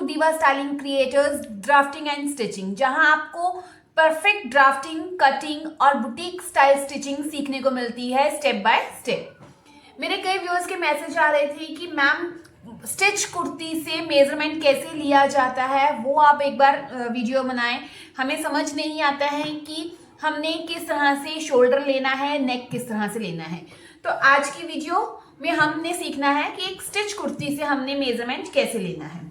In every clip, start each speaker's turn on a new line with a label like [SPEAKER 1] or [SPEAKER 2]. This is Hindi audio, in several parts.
[SPEAKER 1] दीवा styling creators drafting and stitching, जहां आपको परफेक्ट ड्राफ्टिंग, कटिंग और बुटीक स्टाइल स्टिचिंग सीखने को मिलती है स्टेप बाय स्टेप। मेरे कई व्यूअर्स के मैसेज आ रहे थे कि मैम स्टिच कुर्ती से मेजरमेंट कैसे लिया जाता है, वो आप एक बार वीडियो बनाएं। हमें समझ नहीं आता है कि हमने किस तरह से शोल्डर लेना है, नेक किस तरह से लेना है। तो आज की वीडियो में हमने सीखना है कि एक स्टिच कुर्ती से हमने मेजरमेंट कैसे लेना है।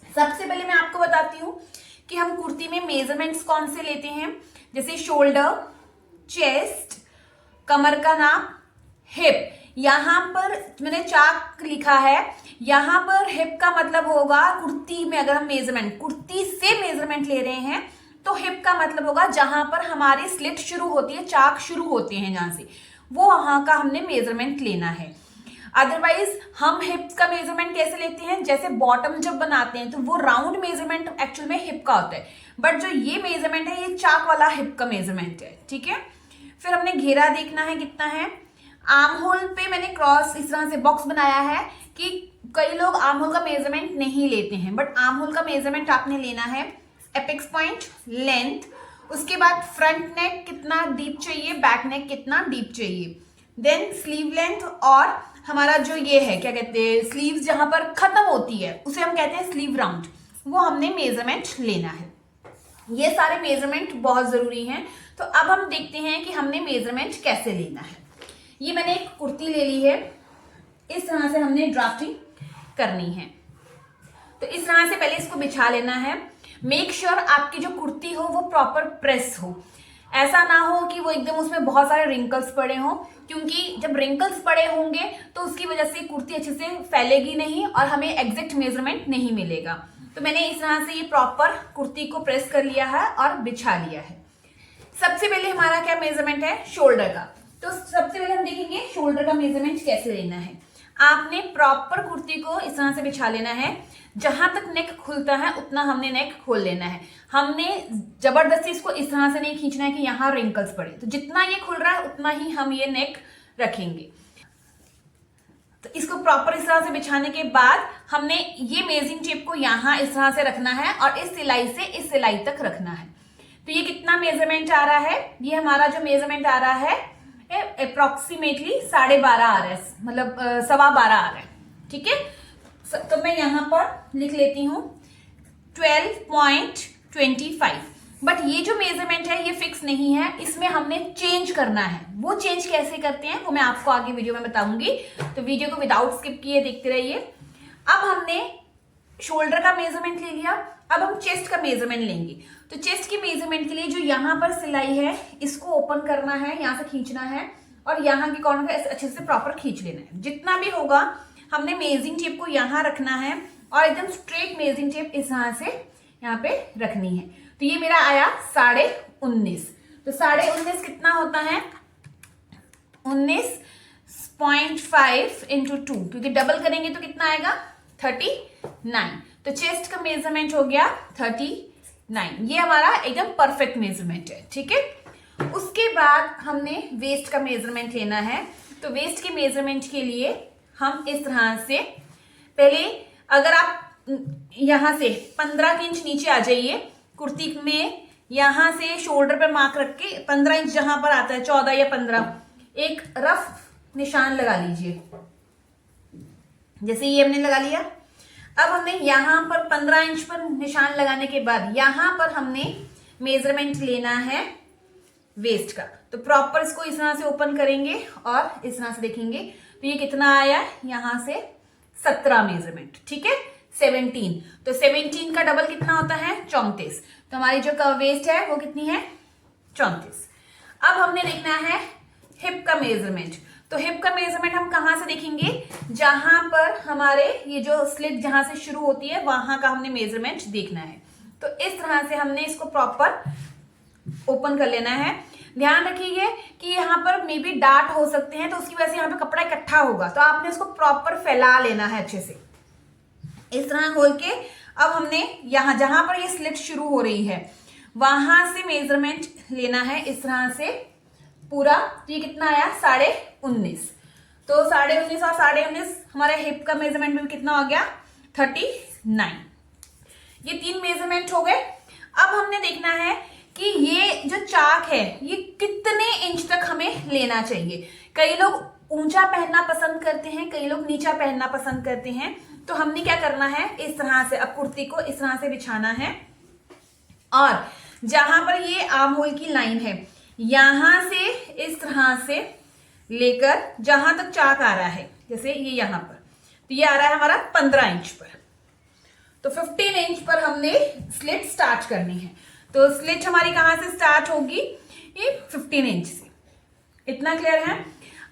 [SPEAKER 1] सबसे पहले मैं आपको बताती हूँ कि हम कुर्ती में मेजरमेंट्स कौन से लेते हैं, जैसे शोल्डर, चेस्ट, कमर का नाप, हिप। यहाँ पर मैंने चाक लिखा है, यहाँ पर हिप का मतलब होगा कुर्ती में अगर हम मेजरमेंट कुर्ती से मेजरमेंट ले रहे हैं तो हिप का मतलब होगा जहां पर हमारी स्लिट शुरू होती है, चाक शुरू होते हैं जहां से, वो वहां का हमने मेजरमेंट लेना है। अदरवाइज हम हिप का मेजरमेंट कैसे लेते हैं, जैसे बॉटम जब बनाते हैं तो वो राउंड मेजरमेंट एक्चुअल में हिप का होता है, बट जो ये मेजरमेंट है ये चाक वाला हिप का मेजरमेंट है। ठीक है, फिर हमने घेरा देखना है कितना है। आर्म होल पे मैंने क्रॉस इस तरह से बॉक्स बनाया है कि कई लोग आर्म होल का मेजरमेंट नहीं लेते हैं, बट आर्म होल का मेजरमेंट आपने लेना है। एपेक्स पॉइंट, लेंथ, उसके बाद फ्रंट नेक कितना डीप चाहिए, बैक नेक कितना डीप चाहिए, देन स्लीव लेंथ, और हमारा जो ये है क्या कहते हैं स्लीव्स जहां पर खत्म होती है उसे हम कहते हैं स्लीव राउंड, वो हमने मेजरमेंट लेना है। ये सारे मेजरमेंट बहुत जरूरी हैं। तो अब हम देखते हैं कि हमने मेजरमेंट कैसे लेना है। ये मैंने एक कुर्ती ले ली है, इस तरह से हमने ड्राफ्टिंग करनी है। तो इस तरह से पहले इसको बिछा लेना है। मेक श्योर आपकी जो कुर्ती हो वो प्रॉपर प्रेस हो, ऐसा ना हो कि वो एकदम उसमें बहुत सारे रिंकल्स पड़े हों, क्योंकि जब रिंकल्स पड़े होंगे तो उसकी वजह से कुर्ती अच्छे से फैलेगी नहीं और हमें एग्जैक्ट मेजरमेंट नहीं मिलेगा। तो मैंने इस तरह से ये प्रॉपर कुर्ती को प्रेस कर लिया है और बिछा लिया है। सबसे पहले हमारा क्या मेजरमेंट है, शोल्डर का। तो सबसे पहले हम देखेंगे शोल्डर का मेजरमेंट कैसे लेना है। आपने प्रॉपर कुर्ती को इस तरह से बिछा लेना है, जहां तक नेक खुलता है उतना हमने नेक खोल लेना है। हमने जबरदस्ती इसको इस तरह से नहीं खींचना है कि यहाँ रिंकल्स पड़े, तो जितना ये खुल रहा है उतना ही हम ये नेक रखेंगे। तो इसको प्रॉपर इस तरह से बिछाने के बाद हमने ये मेजरिंग टेप को यहाँ इस तरह से रखना है और इस सिलाई से इस सिलाई तक रखना है। तो ये कितना मेजरमेंट आ रहा है, ये हमारा जो मेजरमेंट आ रहा है अप्रोक्सीमेटली 12.5 आ रहा है, मतलब 12.25 आ रहा है। ठीक है, तो मैं यहां पर लिख लेती हूं 12.25। बट ये जो मेजरमेंट है ये फिक्स नहीं है, इसमें हमने चेंज करना है। वो चेंज कैसे करते हैं वो मैं आपको आगे वीडियो में बताऊंगी, तो वीडियो को विदाउट स्किप किए देखते रहिए। अब हमने शोल्डर का मेजरमेंट ले लिया, अब हम चेस्ट का मेजरमेंट लेंगे। तो चेस्ट की मेजरमेंट के लिए जो यहाँ पर सिलाई है इसको ओपन करना है, यहाँ से खींचना है और यहाँ की कॉर्नर को अच्छे से प्रॉपर खींच लेना है। जितना भी होगा हमने मेजरिंग टेप को यहाँ रखना है और एकदम स्ट्रेट मेजरिंग टेप इस तरह से यहाँ पे रखनी है। तो ये मेरा आया 19.5। तो 19.5 कितना होता है, 19.5 इंटू 2, क्योंकि डबल करेंगे तो कितना आएगा 39। तो चेस्ट का मेजरमेंट हो गया 39। ये हमारा एकदम परफेक्ट मेजरमेंट है। ठीक है, उसके बाद हमने वेस्ट का मेजरमेंट लेना है। तो वेस्ट के मेजरमेंट के लिए हम इस तरह से पहले, अगर आप यहां से 15 इंच नीचे आ जाइए कुर्ती में, यहां से शोल्डर पे मार्क रख के 15 इंच जहां पर आता है 14 या 15, एक रफ निशान लगा लीजिए। जैसे ये हमने लगा लिया। अब हमने यहां पर 15 इंच पर निशान लगाने के बाद यहां पर हमने मेजरमेंट लेना है वेस्ट का। तो प्रॉपर इसको इस तरह से ओपन करेंगे और इस तरह से देखेंगे तो ये कितना आया, यहां से 17 मेजरमेंट। ठीक है, 17। तो 17 का डबल कितना होता है 34। तो हमारी जो वेस्ट है वो कितनी है 34। अब हमने देखना है हिप का मेजरमेंट। तो हिप का मेजरमेंट हम कहां से देखेंगे, जहां पर हमारे ये जो स्लिट जहां से शुरू होती है वहां का हमने मेजरमेंट देखना है। तो इस तरह से हमने इसको प्रॉपर ओपन कर लेना है। ध्यान रखिए कि यहाँ पर मे बी डार्ट हो सकते हैं, तो उसकी वजह से यहाँ पे कपड़ा इकट्ठा होगा, तो आपने इसको प्रॉपर फैला लेना है अच्छे से इस तरह खोल के। अब हमने यहाँ जहां पर ये स्लिट शुरू हो रही है वहां से मेजरमेंट लेना है इस तरह से पूरा। तो ये कितना आया 19.5। तो 19.5 और 19.5 हमारे हिप का मेजरमेंट भी कितना हो गया 39। ये 3 मेजरमेंट हो गए। अब हमने देखना है कि ये जो चाक है ये कितने इंच तक हमें लेना चाहिए। कई लोग ऊंचा पहनना पसंद करते हैं, कई लोग नीचा पहनना पसंद करते हैं। तो हमने क्या करना है, इस तरह से अब कुर्ती को इस तरह से बिछाना है और जहां पर ये आर्म होल की लाइन है यहां से इस तरह से लेकर जहां तक चाक आ रहा है, जैसे ये यहां पर, तो ये आ रहा है हमारा 15 इंच पर। तो 15 इंच पर हमने स्लिट स्टार्ट करनी है। तो स्लिट हमारी कहां से स्टार्ट होगी, ये 15 इंच से। इतना क्लियर है।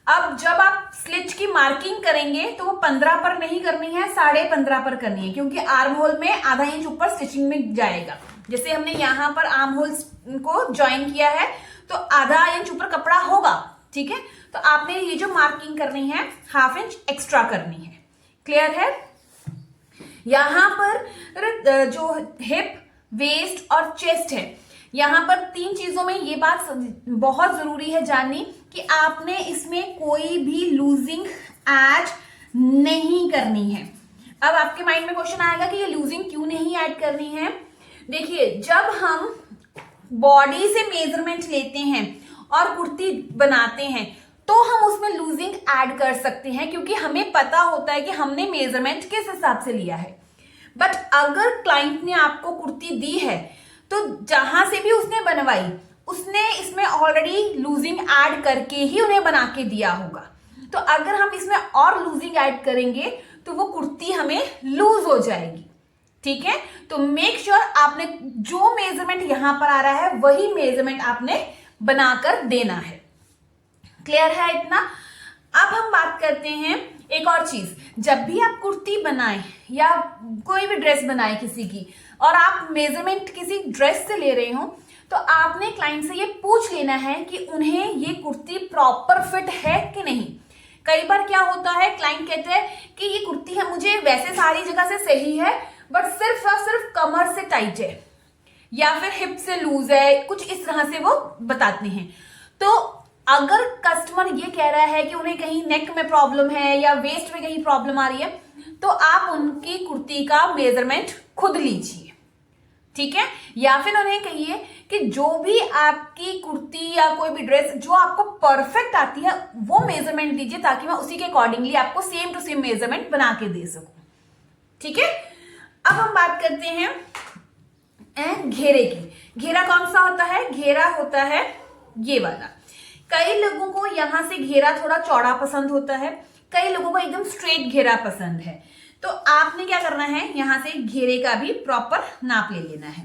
[SPEAKER 1] अब जब आप स्लिट की मार्किंग करेंगे तो वो 15 पर नहीं करनी है, 15.5 पर करनी है, क्योंकि आर्म होल में आधा इंच ऊपर स्टिचिंग में जाएगा। जैसे हमने यहां पर आर्म होल को ज्वाइन किया है तो आधा इंच ऊपर कपड़ा होगा, ठीक है। तो आपने ये जो मार्किंग करनी है ½ इंच एक्स्ट्रा करनी है। क्लियर है। यहां पर जो हिप, वेस्ट और चेस्ट है, यहां पर 3 चीजों में ये बात बहुत जरूरी है जाननी कि आपने इसमें कोई भी लूजिंग ऐड नहीं करनी है। अब आपके माइंड में क्वेश्चन आएगा कि ये लूजिंग क्यों नहीं ऐड करनी है। देखिए, जब हम बॉडी से मेजरमेंट लेते हैं और कुर्ती बनाते हैं तो हम उसमें लूजिंग ऐड कर सकते हैं, क्योंकि हमें पता होता है कि हमने मेजरमेंट किस हिसाब से लिया है। बट अगर क्लाइंट ने आपको कुर्ती दी है तो जहां से भी उसने बनवाई उसने इसमें ऑलरेडी लूजिंग ऐड करके ही उन्हें बना के दिया होगा। तो अगर हम इसमें और लूजिंग ऐड करेंगे तो वो कुर्ती हमें लूज हो जाएगी, ठीक है। तो मेक श्योर आपने जो मेजरमेंट यहां पर आ रहा है वही मेजरमेंट आपने बनाकर देना है। क्लियर है इतना। अब हम बात करते हैं एक और चीज। जब भी आप कुर्ती बनाएं या कोई भी ड्रेस बनाए किसी की और आप मेजरमेंट किसी ड्रेस से ले रहे हो तो आपने क्लाइंट से ये पूछ लेना है कि उन्हें ये कुर्ती प्रॉपर फिट है कि नहीं। कई बार क्या होता है, क्लाइंट कहते हैं कि ये कुर्ती है मुझे वैसे सारी जगह से सही है बट सिर्फ और सिर्फ कमर से टाइट है या फिर हिप से लूज है, कुछ इस तरह से वो बताते हैं। तो अगर कस्टमर ये कह रहा है कि उन्हें कहीं नेक में प्रॉब्लम है या वेस्ट में कहीं प्रॉब्लम आ रही है तो आप उनकी कुर्ती का मेजरमेंट खुद लीजिए, ठीक है। या फिर उन्हें कहिए कि जो भी आपकी कुर्ती या कोई भी ड्रेस जो आपको परफेक्ट आती है वो मेजरमेंट दीजिए, ताकि मैं उसी के अकॉर्डिंगली आपको सेम टू सेम मेजरमेंट बना के दे सकूं, ठीक है। अब हम बात करते हैं घेरे की। घेरा कौन सा होता है, घेरा होता है ये वाला। कई लोगों को यहां से घेरा थोड़ा चौड़ा पसंद होता है, कई लोगों को एकदम स्ट्रेट घेरा पसंद है। तो आपने क्या करना है, यहां से घेरे का भी प्रॉपर नाप ले लेना है।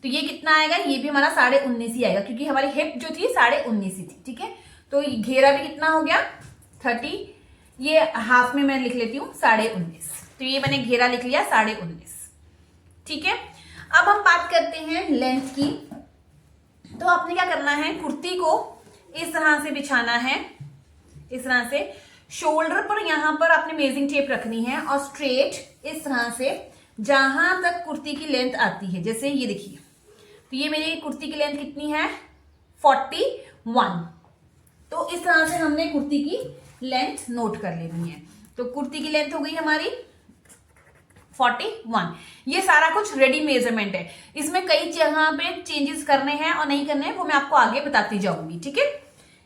[SPEAKER 1] तो ये कितना आएगा, ये भी हमारा 19.5 ही आएगा, क्योंकि हमारी हिप जो थी 19.5 ही थी, ठीक है। तो घेरा भी कितना हो गया 30, ये हाफ में मैं लिख लेती हूँ 19.5। तो ये मैंने घेरा लिख लिया 19.5, ठीक है। अब हम बात करते हैं लेंथ की। तो आपने क्या करना है, कुर्ती को इस तरह से बिछाना है, इस तरह से शोल्डर पर यहां पर आपने मेजरिंग टेप रखनी है और स्ट्रेट इस तरह से जहां तक कुर्ती की लेंथ आती है। जैसे ये देखिए, तो ये मेरी कुर्ती की लेंथ कितनी है 41। तो इस तरह से हमने कुर्ती की लेंथ नोट कर लेनी है। तो कुर्ती की लेंथ हो गई हमारी 41। ये सारा कुछ रेडी मेजरमेंट है, इसमें कई जगह पे चेंजेस करने हैं और नहीं करने हैं वो मैं आपको आगे बताती जाऊंगी, ठीक है।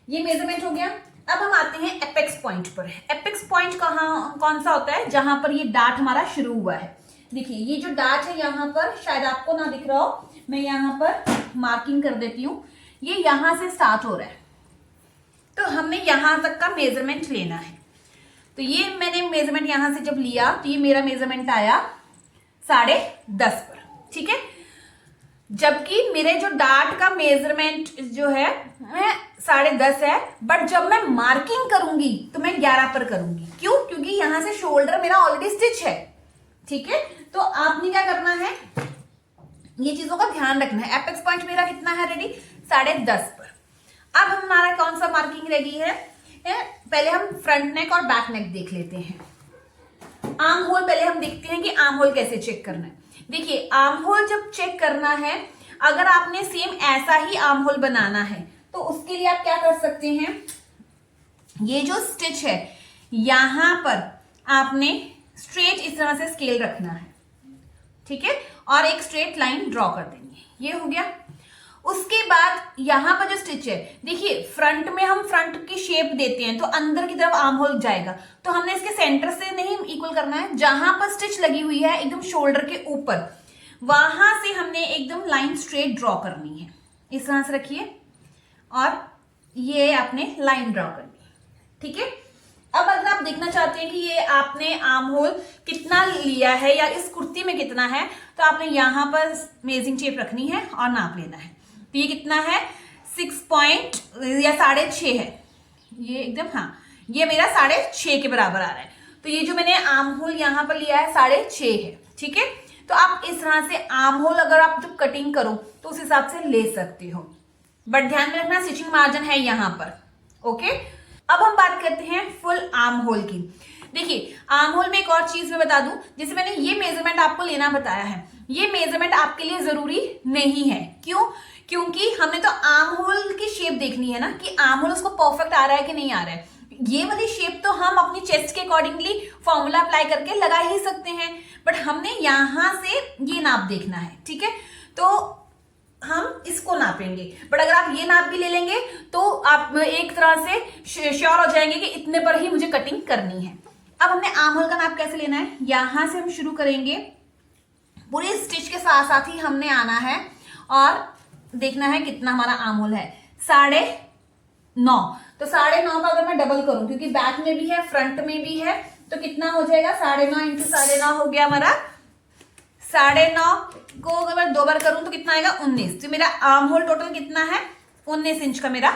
[SPEAKER 1] ये मेजरमेंट हो गया। अब हम आते हैं एपेक्स पॉइंट पर। एपेक्स पॉइंट कौन सा होता है, जहां पर ये डार्ट हमारा शुरू हुआ है। देखिए ये जो डार्ट है यहाँ पर, शायद आपको ना दिख रहा हो, मैं यहाँ पर मार्किंग कर देती हूँ। ये यहां से स्टार्ट हो रहा है, तो हमने यहां तक का मेजरमेंट लेना है। तो ये मैंने मेजरमेंट यहां से जब लिया तो ये मेरा मेजरमेंट आया 10.5 पर, ठीक है। जबकि मेरे जो डार्ट का मेजरमेंट जो है 10.5 है, बट जब मैं मार्किंग करूंगी तो मैं 11 पर करूंगी। क्यों, क्योंकि यहां से शोल्डर मेरा ऑलरेडी स्टिच है, ठीक है। तो आपने क्या करना है, ये चीजों का ध्यान रखना है। एपेक्स पॉइंट मेरा कितना है रेडी 10.5 पर। अब हमारा कौन सा मार्किंग रह गई है, पहले हम फ्रंट नेक और बैक नेक देख लेते हैं। आर्म होल पहले हम देखते हैं कि आर्म होल कैसे चेक करना है। देखिए आर्म होल जब चेक करना है, अगर आपने सेम ऐसा ही आर्म होल बनाना है तो उसके लिए आप क्या कर सकते हैं, ये जो स्टिच है यहां पर आपने स्ट्रेट इस तरह से स्केल रखना है, ठीक है। और एक स्ट्रेट लाइन ड्रॉ कर देंगे। ये हो गया। उसके बाद यहाँ पर जो स्टिच है, देखिए फ्रंट में हम फ्रंट की शेप देते हैं तो अंदर की तरफ आर्म होल जाएगा, तो हमने इसके सेंटर से नहीं इक्वल करना है। जहां पर स्टिच लगी हुई है एकदम शोल्डर के ऊपर, वहां से हमने एकदम लाइन स्ट्रेट ड्रॉ करनी है। इस तरह से रखिए और ये आपने लाइन ड्रॉ करनी है, ठीक है। अब अगर आप देखना चाहते हैं कि ये आपने आर्म होल कितना लिया है या इस कुर्ती में कितना है, तो आपने यहाँ पर मेजरिंग टेप रखनी है और नाप लेना है। तो ये कितना है, 6 पॉइंट या 6.5 है ये एकदम, हाँ ये मेरा 6.5 के बराबर आ रहा है। तो ये जो मैंने आर्म होल यहाँ पर लिया है 6.5 है, ठीक है। तो आप इस तरह से आर्म होल अगर आप जब कटिंग करो तो उस हिसाब से ले सकते हो, बट ध्यान में रखना स्टिचिंग मार्जिन है यहाँ पर, ओके। अब हम बात करते हैं फुल आर्म होल की। देखिए आर्म होल में एक और चीज मैं बता दूं, जैसे मैंने ये मेजरमेंट आपको लेना बताया है, ये मेजरमेंट आपके लिए जरूरी नहीं है। क्यों? क्योंकि हमने तो आर्म होल की शेप देखनी है ना, कि आर्म होल उसको परफेक्ट आ रहा है कि नहीं आ रहा है। ये वाली शेप तो हम अपनी चेस्ट के अकॉर्डिंगली फॉर्मूला अप्लाई करके लगा ही सकते हैं, बट हमने यहां से ये नाप देखना है, ठीक है। तो हम इसको नापेंगे, बट अगर आप ये नाप भी ले लेंगे तो आप एक तरह से श्योर हो जाएंगे कि इतने पर ही मुझे कटिंग करनी है। अब हमने आर्म होल का नाप कैसे लेना है, यहां से हम शुरू करेंगे, पूरी स्टिच के साथ साथ ही हमने आना है और देखना है कितना हमारा आर्म होल है, 9.5। तो 9.5 का अगर मैं डबल करूं, क्योंकि बैक में भी है फ्रंट में भी है, तो कितना हो जाएगा, 9.5 इंटू 9.5 हो गया हमारा 9.5 को अगर मैं 2 बार करूं तो कितना आएगा, 19। तो मेरा आर्म होल टोटल कितना है, 19 इंच का मेरा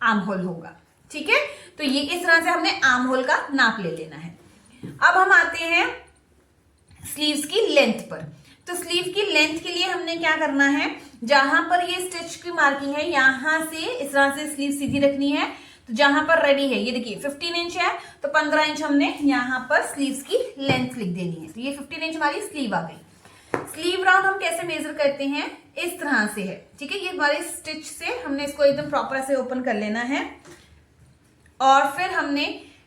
[SPEAKER 1] आर्म होल होगा, ठीक है। तो ये इस तरह से हमने आर्म होल का नाप ले लेना है। अब हम आते हैं स्लीव्स की लेंथ पर। तो स्लीव की लेंथ के लिए हमने क्या करना है, जहां पर ये स्टिच की मार्किंग है यहां से इस तरह से स्लीव सीधी रखनी है। तो जहां पर रेडी है, ये देखिए 15 इंच है, तो 15 इंच हमने यहाँ पर स्लीव्स की लेंथ लिख देनी है। तो ये 15 इंच हमारी स्लीव आ गई। स्लीव राउंड हम कैसे मेजर करते हैं, इस तरह से है, ठीक है। ये हमारे स्टिच से हमने इसको एकदम प्रॉपर से ओपन कर लेना है और फिर हमने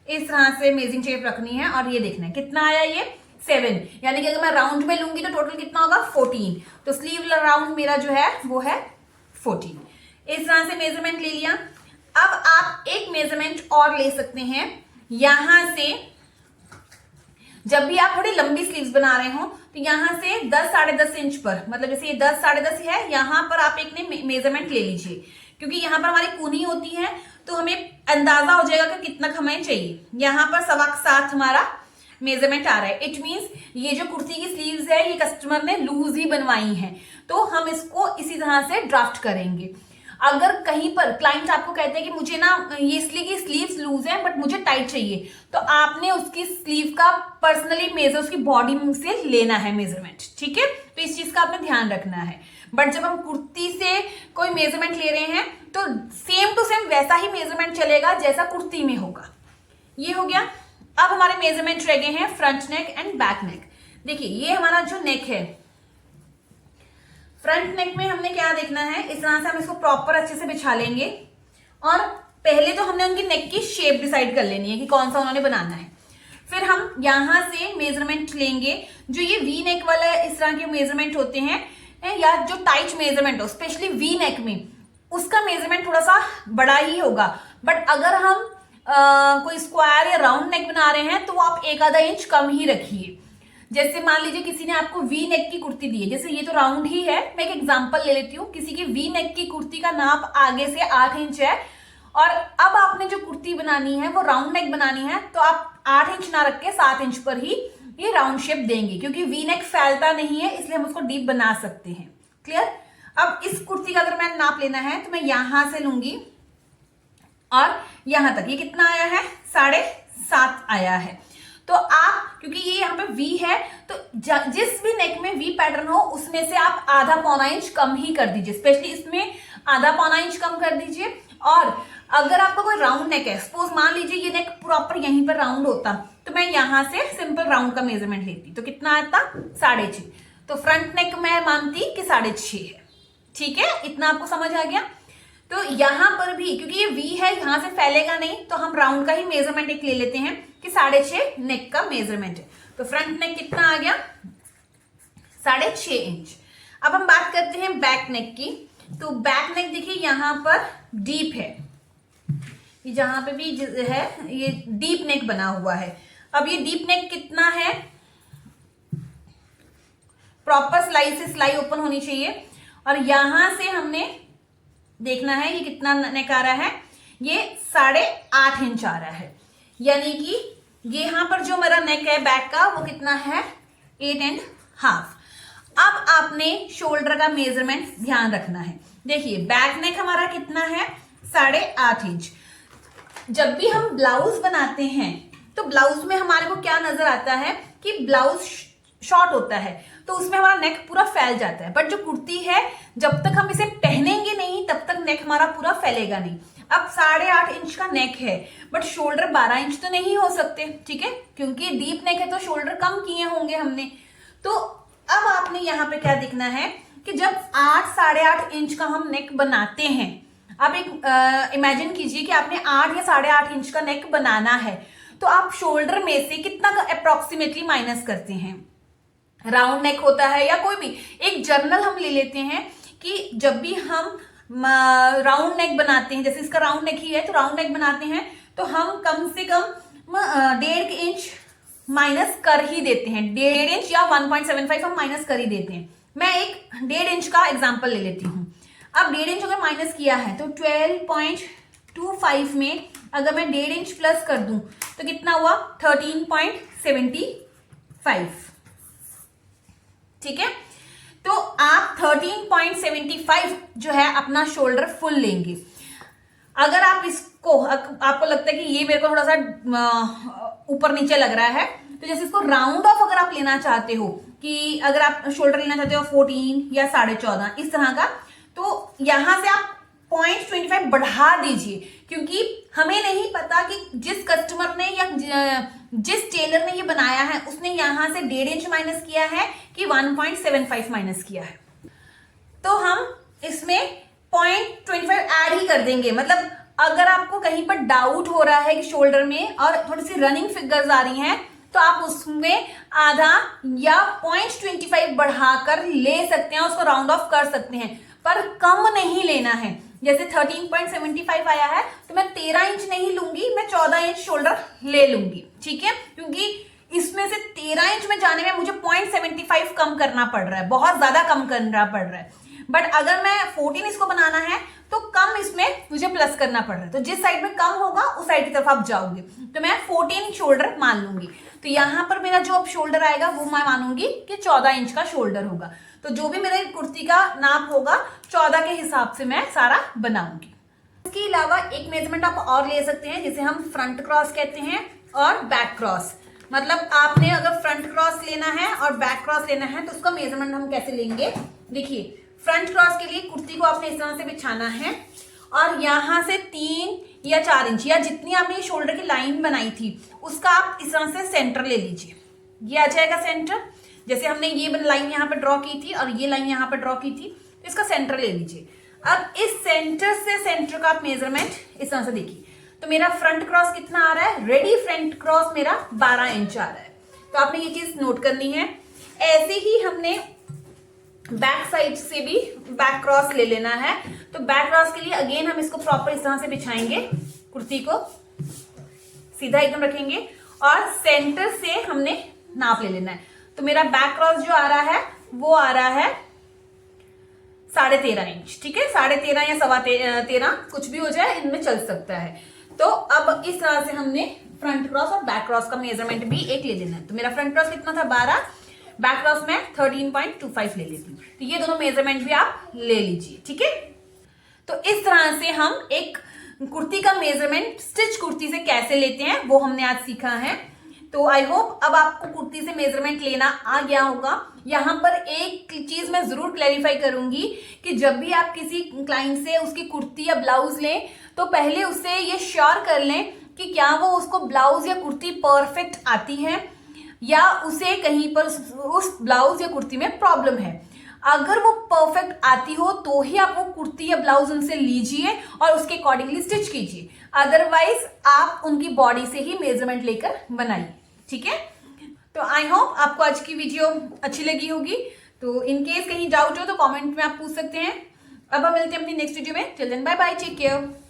[SPEAKER 1] इस तरह से मेजरिंग टेप रखनी है और ये देखना है कितना आया, ये 7, यानी कि अगर मैं राउंड में लूंगी तो टोटल कितना होगा, 14। तो स्लीव राउंड मेरा जो है वो है 14। इस तरह से मेजरमेंट ले लिया। अब आप एक मेजरमेंट और ले सकते हैं, यहां से जब भी आप थोड़ी लंबी स्लीव्स बना रहे हो तो यहां से 10 साढ़े 10 इंच पर, मतलब जैसे ये 10 साढ़े 10 है, यहां पर आप एक ने मेजरमेंट ले लीजिए, क्योंकि यहां पर हमारी कूनी होती है तो हमें अंदाजा हो जाएगा कि कितना हमें चाहिए। यहां पर 7.25 हमारा मेजरमेंट आ रहा है। इट मींस ये जो कुर्ती की स्लीव्स है ये कस्टमर ने लूज ही बनवाई है, तो हम इसको इसी तरह से ड्राफ्ट करेंगे। अगर कहीं पर क्लाइंट आपको कहते हैं कि मुझे ना ये इसलिए कि स्लीव्स लूज है बट मुझे टाइट चाहिए, तो आपने उसकी स्लीव का पर्सनली मेजर उसकी बॉडी से लेना है मेजरमेंट, ठीक है। तो इस चीज का आपने ध्यान रखना है। बट जब हम कुर्ती से कोई मेजरमेंट ले रहे हैं तो सेम टू सेम वैसा ही मेजरमेंट चलेगा जैसा कुर्ती में होगा। ये हो गया। अब हमारे मेजरमेंट रह गए हैं front neck and back neck. देखिए ये हमारा जो नेक है, फ्रंट नेक में हमने क्या देखना है, इस तरह से हम इसको प्रॉपर अच्छे से बिछा लेंगे और पहले तो हमने उनकी नेक की शेप डिसाइड कर लेनी है कि कौन सा उन्होंने बनाना है। फिर हम यहां से मेजरमेंट लेंगे, जो ये वी नेक वाला इस तरह के मेजरमेंट होते हैं या जो टाइट मेजरमेंट हो, स्पेशली वी नेक में उसका मेजरमेंट थोड़ा सा बड़ा ही होगा। बट अगर हम कोई स्क्वायर या राउंड नेक बना रहे हैं तो आप 1 आधा इंच कम ही रखिए। जैसे मान लीजिए किसी ने आपको वी नेक की कुर्ती दी है, जैसे ये तो राउंड ही है, मैं एक एग्जांपल ले लेती हूँ। किसी की वी नेक की कुर्ती का नाप आगे से 8 इंच है और अब आपने जो कुर्ती बनानी है वो राउंड नेक बनानी है, तो आप 8 इंच ना रख के 7 इंच पर ही ये राउंड शेप देंगे, क्योंकि वी नेक फैलता नहीं है, इसलिए हम उसको डीप बना सकते हैं। क्लियर। अब इस कुर्ती का अगर मैं नाप लेना है तो मैं यहां से लूंगी और यहां तक, ये कितना आया है, 7.5 आया है। तो आप क्योंकि ये यहाँ पे वी है तो जिस भी नेक में वी पैटर्न हो उसमें से आप आधा पौना इंच कम ही कर दीजिए, स्पेशली इसमें आधा पौना इंच कम कर दीजिए। और अगर आपका कोई राउंड नेक है, सपोज मान लीजिए ये नेक प्रॉपर यहीं पर राउंड होता, तो मैं यहां से सिंपल राउंड का मेजरमेंट लेती, तो कितना आता, 6.5। तो फ्रंट नेक मैं मानती कि 6.5 है, ठीक है। इतना आपको समझ आ गया। तो यहां पर भी क्योंकि ये वी है, यहां से फैलेगा नहीं, तो हम राउंड का ही मेजरमेंट एक ले लेते हैं कि 6.5 नेक का मेजरमेंट है। तो फ्रंट नेक कितना आ गया, 6.5 इंच। अब हम बात करते हैं बैक नेक की। तो बैक नेक देखिए यहाँ पर डीप है, ये जहां पे भी है ये डीप नेक बना हुआ है। अब ये डीप नेक कितना है, प्रॉपर सिलाई से सिलाई ओपन होनी चाहिए और यहां से हमने देखना है ये कितना नेक आ रहा है, ये 8.5 इंच आ रहा है। यानी कि यहां पर जो मेरा नेक है बैक का वो कितना है, 8.5। अब आपने शोल्डर का मेजरमेंट ध्यान रखना है। देखिए बैक नेक हमारा कितना है, 8.5 इंच। जब भी हम ब्लाउज बनाते हैं तो ब्लाउज में हमारे को क्या नजर आता है कि ब्लाउज शॉर्ट होता है तो उसमें हमारा नेक पूरा फैल जाता है। बट जो कुर्ती है जब तक हम इसे पहनेंगे नहीं तब तक नेक हमारा पूरा फैलेगा नहीं। अब 8.5 इंच का नेक है बट शोल्डर 12 इंच तो नहीं हो सकते, ठीक है, क्योंकि डीप नेक है तो शोल्डर कम किए होंगे हमने। तो अब आपने यहाँ पे क्या देखना है कि जब 8-8.5 इंच का हम नेक बनाते हैं, आप एक इमेजिन कीजिए कि आपने 8 या 8.5 इंच का नेक बनाना है तो आप शोल्डर में से कितना अप्रोक्सीमेटली माइनस करते हैं। राउंड नेक होता है या कोई भी एक जर्नल हम ले लेते हैं कि जब भी हम राउंड नेक बनाते हैं, जैसे इसका राउंड नेक ही है तो राउंड नेक बनाते हैं तो हम कम से कम 1.5 इंच माइनस कर ही देते हैं। 1.5 इंच या 1.75 हम माइनस कर ही देते हैं। मैं एक 1.5 इंच का एग्जाम्पल ले लेती हूँ। अब 1.5 इंच अगर माइनस किया है तो 12.25 में अगर मैं 1.5 इंच प्लस कर दूं तो कितना हुआ, 13.75, ठीक है। तो आप 13.75 जो है अपना शोल्डर फुल लेंगे। अगर आप इसको आपको लगता है कि ये मेरे को थोड़ा सा ऊपर नीचे लग रहा है तो जैसे इसको राउंड ऑफ अगर आप लेना चाहते हो कि अगर आप शोल्डर लेना चाहते हो 14 या 14.5 इस तरह का, तो यहां से आप 0.25 बढ़ा दीजिए, क्योंकि हमें नहीं पता कि जिस कस्टमर ने या जिस टेलर ने ये बनाया है उसने यहां से 1.5 इंच माइनस किया है कि 1.75 माइनस किया है। तो हम इसमें 0.25 ऐड ही कर देंगे। मतलब अगर आपको कहीं पर डाउट हो रहा है कि शोल्डर में और थोड़ी सी रनिंग फिगर्स आ रही हैं तो आप उसमें आधा या 0.25 बढ़ाकर ले सकते हैं, उसको राउंड ऑफ कर सकते हैं, पर कम नहीं लेना है। जैसे 13.75 आया है तो मैं 13 इंच नहीं लूंगी, मैं 14 इंच शोल्डर ले लूंगी, ठीक है, क्योंकि इसमें से 13 इंच में जाने में मुझे 0.75 कम करना पड़ रहा है, बहुत ज्यादा कम करना पड़ रहा है। बट अगर मैं 14 इसको बनाना है तो कम इसमें मुझे प्लस करना पड़ रहा है। तो जिस साइड में कम होगा उस साइड की तरफ आप जाओगे, तो मैं 14 शोल्डर मान लूंगी। तो यहां पर मेरा जो अब शोल्डर आएगा वो मैं मानूंगी कि 14 इंच का शोल्डर होगा। तो जो भी मेरे कुर्ती का नाप होगा 14 के हिसाब से मैं सारा बनाऊंगी। इसके अलावा एक मेजरमेंट आप और ले सकते हैं जिसे हम फ्रंट क्रॉस कहते हैं और बैक क्रॉस। मतलब आपने अगर फ्रंट क्रॉस लेना है और बैक क्रॉस लेना है तो उसका मेजरमेंट हम कैसे लेंगे। देखिए फ्रंट क्रॉस के लिए कुर्ती को आपने इस तरह से बिछाना है और यहां से 3 या 4 इंच या जितनी आपने शोल्डर की लाइन बनाई थी उसका आप इस तरह से सेंटर ले लीजिए। ये आ जाएगा सेंटर। जैसे हमने ये लाइन यहाँ पे ड्रॉ की थी और ये लाइन यहाँ पे ड्रॉ की थी तो इसका सेंटर ले लीजिए। अब इस सेंटर से सेंटर का आप मेजरमेंट इस तरह से देखिए। तो मेरा फ्रंट क्रॉस कितना आ रहा है, रेडी फ्रंट क्रॉस मेरा 12 इंच आ रहा है। तो आपने ये चीज नोट करनी है। ऐसे ही हमने बैक साइड से भी बैक क्रॉस ले लेना है। तो बैक क्रॉस के लिए अगेन हम इसको प्रॉपर इस तरह से बिछाएंगे, कुर्ती को सीधा एकदम रखेंगे और सेंटर से हमने नाप ले लेना है। तो मेरा बैक क्रॉस जो आ रहा है वो आ रहा है 13.5 इंच, ठीक है, 13.5 या 13.25 कुछ भी हो जाए, इनमें चल सकता है। तो अब इस तरह से हमने फ्रंट क्रॉस और बैक क्रॉस का मेजरमेंट भी एक ले लेना है। तो मेरा फ्रंट क्रॉस कितना था 12, बैक क्रॉस में 13.25 ले लेती हूँ। तो ये दोनों मेजरमेंट भी आप ले लीजिए, ठीक है। तो इस तरह से हम एक कुर्ती का मेजरमेंट स्टिच कुर्ती से कैसे लेते हैं वो हमने आज सीखा है। तो आई होप अब आपको कुर्ती से मेजरमेंट लेना आ गया होगा। यहाँ पर एक चीज मैं जरूर क्लैरिफाई करूंगी कि जब भी आप किसी क्लाइंट से उसकी कुर्ती या ब्लाउज लें तो पहले उससे ये श्योर कर लें कि क्या वो उसको ब्लाउज या कुर्ती परफेक्ट आती है या उसे कहीं पर उस ब्लाउज या कुर्ती में प्रॉब्लम है। अगर वो परफेक्ट आती हो तो ही आप वो कुर्ती या ब्लाउज उनसे लीजिए और उसके अकॉर्डिंगली स्टिच कीजिए, अदरवाइज आप उनकी बॉडी से ही मेजरमेंट लेकर बनाइए, ठीक है। तो आई होप आपको आज की वीडियो अच्छी लगी होगी। तो इन केस कहीं डाउट हो तो कमेंट में आप पूछ सकते हैं। अब हम मिलते हैं अपनी नेक्स्ट वीडियो में। Till then bye bye, take care.